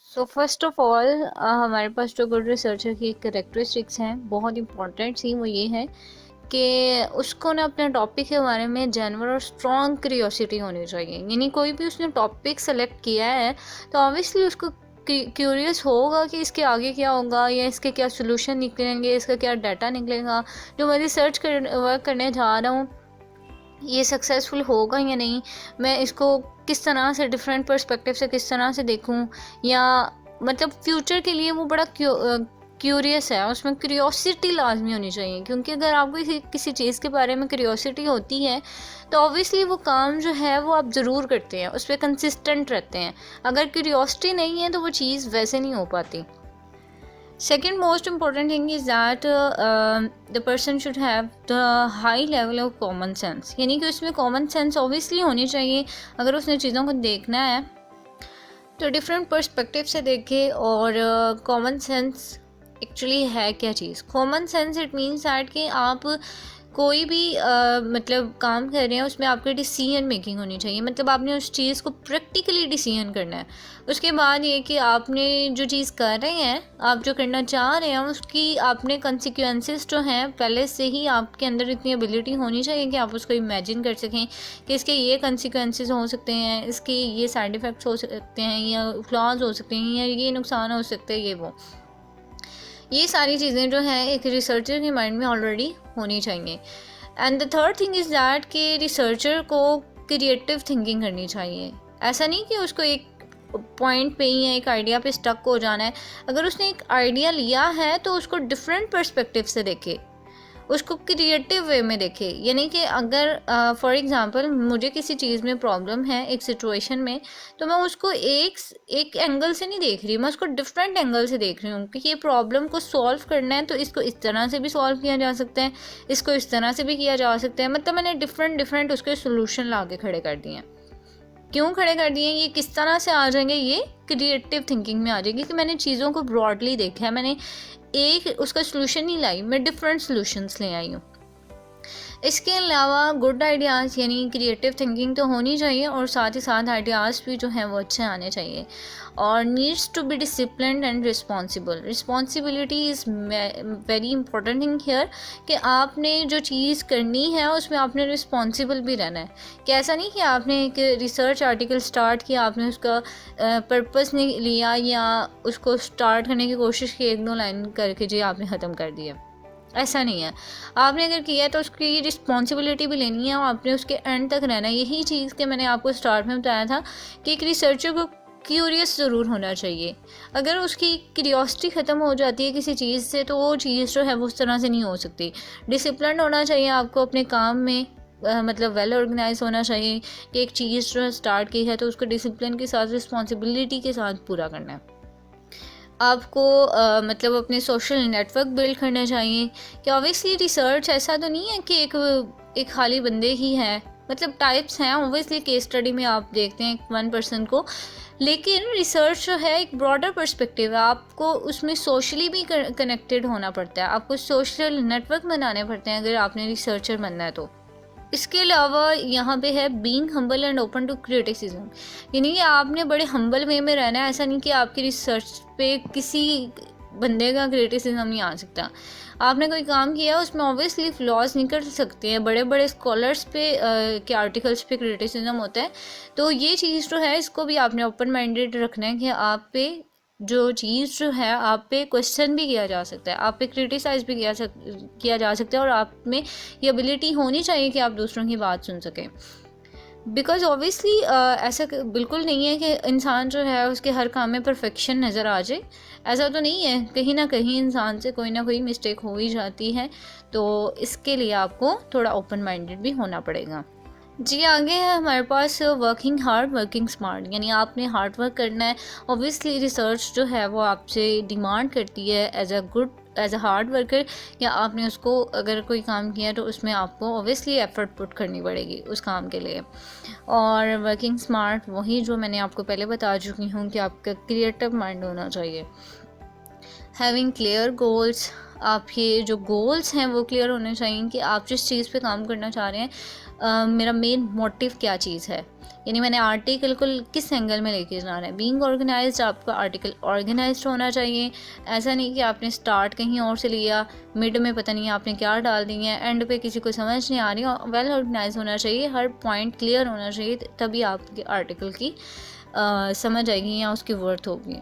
So first of all हमारे पास जो good researcher की करेक्टरिस्टिक्स हैं बहुत इंपॉर्टेंट सी वो ये है कि उसको ना अपने टॉपिक के बारे में जेन्युइन और स्ट्रॉन्ग क्यूरियोसिटी होनी चाहिए। यानी कोई भी उसने टॉपिक सेलेक्ट किया है तो ऑब्वियसली उसको क्यूरियस होगा कि इसके आगे क्या होगा या इसके क्या सोल्यूशन निकलेंगे, इसका क्या डाटा निकलेगा, जो मैं रिसर्च वर्क करने जा रहा हूँ ये सक्सेसफुल होगा या नहीं, मैं इसको किस तरह से डिफरेंट पर्सपेक्टिव से किस तरह से देखूं, या मतलब फ्यूचर के लिए वो बड़ा क्यूरियस है, उसमें क्यूरियोसिटी लाजमी होनी चाहिए। क्योंकि अगर आपको किसी चीज़ के बारे में क्यूरियोसिटी होती है तो ऑब्वियसली वो काम जो है वो आप ज़रूर करते हैं, उस पर कंसिस्टेंट रहते हैं। अगर क्यूरियोसिटी नहीं है तो वो चीज़ वैसे नहीं हो पाती। Second most important thing is that the person should have the high level of common sense। यानी कि उसमें कॉमन सेंस ऑब्वियसली होनी चाहिए। अगर उसने चीज़ों को देखना है तो डिफरेंट पर्सपेक्टिव से देखे। और कॉमन सेंस एक्चुअली है क्या चीज़? Common sense it means that कि आप कोई भी मतलब काम कर रहे हैं उसमें आपकी डिसीजन मेकिंग होनी चाहिए। मतलब आपने उस चीज़ को प्रैक्टिकली डिसीजन करना है। उसके बाद ये कि आपने जो चीज़ कर रहे हैं, आप जो करना चाह रहे हैं, उसकी आपने कंसिक्वेंसेस जो हैं पहले से ही आपके अंदर इतनी एबिलिटी होनी चाहिए कि आप उसको इमेजिन कर सकें कि इसके ये कंसिक्वेंसेस हो सकते हैं, इसके ये साइड इफ़ेक्ट्स हो सकते हैं, या फ्लॉज हो सकते हैं, या ये नुकसान हो सकते हैं, ये वो ये सारी चीज़ें जो हैं एक रिसर्चर के माइंड में ऑलरेडी होनी चाहिए। And the third thing is that कि रिसर्चर को क्रिएटिव थिंकिंग करनी चाहिए। ऐसा नहीं कि उसको एक पॉइंट पे ही या एक आइडिया पे स्टक हो जाना है। अगर उसने एक आइडिया लिया है तो उसको डिफरेंट पर्सपेक्टिव से देखे, उसको क्रिएटिव वे में देखे। यानी कि अगर फॉर एग्ज़ाम्पल मुझे किसी चीज़ में प्रॉब्लम है एक सिचुएशन में, तो मैं उसको एक एंगल से नहीं देख रही, मैं उसको डिफरेंट एंगल से देख रही हूँ कि ये प्रॉब्लम को सॉल्व करना है तो इसको इस तरह से भी सॉल्व किया जा सकता है, इसको इस तरह से भी किया जा सकता है। मतलब मैंने डिफरेंट उसके सोल्यूशन ला के खड़े कर दिए हैं। क्यों खड़े कर दिए? ये किस तरह से आ जाएंगे? ये क्रिएटिव थिंकिंग में आ जाएगी कि मैंने चीज़ों को ब्रॉडली देखा है, मैंने एक उसका सोल्यूशन नहीं लाई, मैं डिफरेंट सोल्यूशंस ले आई हूँ। इसके अलावा गुड आइडियाज़ यानी क्रिएटिव थिंकिंग तो होनी चाहिए, और साथ ही साथ आइडियाज़ भी जो हैं वो अच्छे आने चाहिए। और needs to be disciplined and responsible. Responsibility is very important thing here कि आपने जो चीज़ करनी है उसमें आपने रिस्पॉन्सिबल भी रहना है। कि ऐसा नहीं कि आपने एक रिसर्च आर्टिकल स्टार्ट किया, आपने उसका पर्पस नहीं लिया या उसको स्टार्ट करने की कोशिश की, एक दो लाइन करके जी आपने ख़त्म कर दिया। ऐसा नहीं है। आपने अगर किया है तो उसकी रिस्पॉन्सिबिलिटी भी लेनी है और आपने उसके एंड तक रहना है। यही चीज़ के मैंने आपको स्टार्ट में बताया था कि एक रिसर्चर को क्यूरियस ज़रूर होना चाहिए। अगर उसकी क्यूरियोसिटी ख़त्म हो जाती है किसी चीज़ से तो वो चीज़ जो है वो उस तरह से नहीं हो सकती। डिसिप्लिन होना चाहिए आपको अपने काम में, मतलब वेल ऑर्गेनाइज होना चाहिए कि एक चीज़ जो है स्टार्ट की है तो उसको डिसिप्लिन के साथ, रिस्पॉन्सिबिलिटी के साथ पूरा करना है। आपको मतलब अपने सोशल नेटवर्क बिल्ड करने चाहिए। कि ऑब्वियसली रिसर्च ऐसा तो नहीं है कि एक खाली बंदे ही हैं, मतलब टाइप्स हैं। ऑब्वियसली केस स्टडी में आप देखते हैं वन पर्सन को, लेकिन रिसर्च जो है एक ब्रॉडर पर्सपेक्टिव है। आपको उसमें सोशली भी कनेक्टेड होना पड़ता है, आपको सोशल नेटवर्क बनाने पड़ते हैं अगर आपने रिसर्चर बनना है तो। इसके अलावा यहाँ पे है being humble and open to criticism. यानी कि आपने बड़े हम्बल वे में रहना है। ऐसा नहीं कि आपकी रिसर्च पे किसी बंदे का क्रिटिसिज्म नहीं आ सकता। आपने कोई काम किया उसमें ऑब्वियसली फ्लॉज निकल सकते हैं, बड़े बड़े स्कॉलर्स पे के आर्टिकल्स पे क्रिटिसिज्म होता है। तो ये चीज़ जो है इसको भी आपने ओपन माइंडेड रखना है कि आप पे जो चीज़ जो है आप पे क्वेश्चन भी किया जा सकता है, आप पे क्रिटिसाइज़ भी किया जा सकता है, और आप में ये एबिलिटी होनी चाहिए कि आप दूसरों की बात सुन सकें। बिकॉज ऑब्वियसली ऐसा बिल्कुल नहीं है कि इंसान जो है उसके हर काम में परफेक्शन नज़र आ जाए। ऐसा तो नहीं है, कहीं ना कहीं इंसान से कोई ना कोई मिस्टेक हो ही जाती है। तो इसके लिए आपको थोड़ा ओपन माइंडेड भी होना पड़ेगा। जी, आगे है हमारे पास वर्किंग हार्ड वर्किंग स्मार्ट। यानी आपने हार्ड वर्क करना है। ऑब्वियसली रिसर्च जो है वो आपसे डिमांड करती है एज अ हार्ड वर्कर, या आपने उसको अगर कोई काम किया तो उसमें आपको ऑब्वियसली एफर्ट पुट करनी पड़ेगी उस काम के लिए। और वर्किंग स्मार्ट वही जो मैंने आपको पहले बता चुकी हूँ कि आपका क्रिएटिव माइंड होना चाहिए। Having clear goals. आपके जो गोल्स हैं वो क्लियर होने चाहिए कि आप जिस चीज़ पे काम करना चाह रहे हैं मेरा मेन मोटिव क्या चीज़ है, यानी मैंने आर्टिकल को किस एंगल में लेके जाना है। बीइंग ऑर्गेनाइज्ड, आपका आर्टिकल ऑर्गेनाइज्ड होना चाहिए। ऐसा नहीं कि आपने स्टार्ट कहीं और से लिया, मिड में पता नहीं आपने क्या डाल दी है, एंड पे किसी को समझ नहीं आ रही। वेल ऑर्गेनाइज होना चाहिए, हर पॉइंट क्लियर होना चाहिए, तभी आपके आर्टिकल की समझ आएगी या उसकी वर्थ होगी।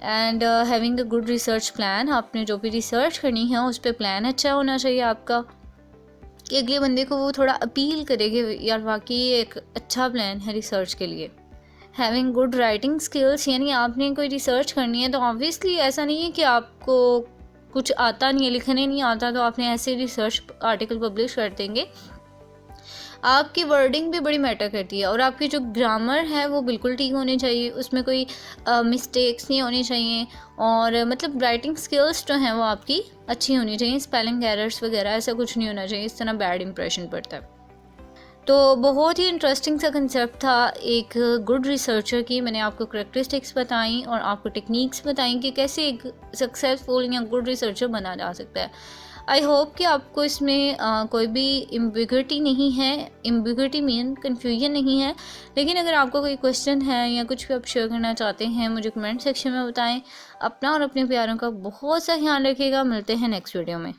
And having a good research plan, आपने जो भी रिसर्च करनी है उस पर प्लान अच्छा होना चाहिए आपका, कि अगले बंदे को वो थोड़ा अपील करेगी यार वाकई ये एक अच्छा प्लान है रिसर्च के लिए। हैविंग गुड राइटिंग स्किल्स, यानी आपने कोई रिसर्च करनी है तो ऑब्वियसली ऐसा नहीं है कि आपको कुछ आता नहीं है, लिखने नहीं आता तो आपने ऐसे रिसर्च आर्टिकल पब्लिश कर देंगे। आपकी वर्डिंग भी बड़ी मैटर करती है, और आपकी जो ग्रामर है वो बिल्कुल ठीक होनी चाहिए, उसमें कोई मिस्टेक्स नहीं होनी चाहिए, और मतलब राइटिंग स्किल्स जो हैं वो आपकी अच्छी होनी चाहिए, स्पेलिंग एरर्स वगैरह ऐसा कुछ नहीं होना चाहिए, इस तरह बैड इंप्रेशन पड़ता है। तो बहुत ही इंटरेस्टिंग सा कंसेप्ट था एक गुड रिसर्चर की। मैंने आपको करेक्टरिस्टिक्स बताई और आपको टेक्निक्स बताई कि कैसे एक सक्सेसफुल या गुड रिसर्चर बना जा सकता है। आई होप कि आपको इसमें कोई भी एम्बिग्युइटी नहीं है, एम्बिग्युइटी मीन कन्फ्यूजन नहीं है। लेकिन अगर आपको कोई क्वेश्चन है या कुछ भी आप शेयर करना चाहते हैं, मुझे कमेंट सेक्शन में बताएं। अपना और अपने प्यारों का बहुत सा ध्यान रखिएगा। मिलते हैं नेक्स्ट वीडियो में।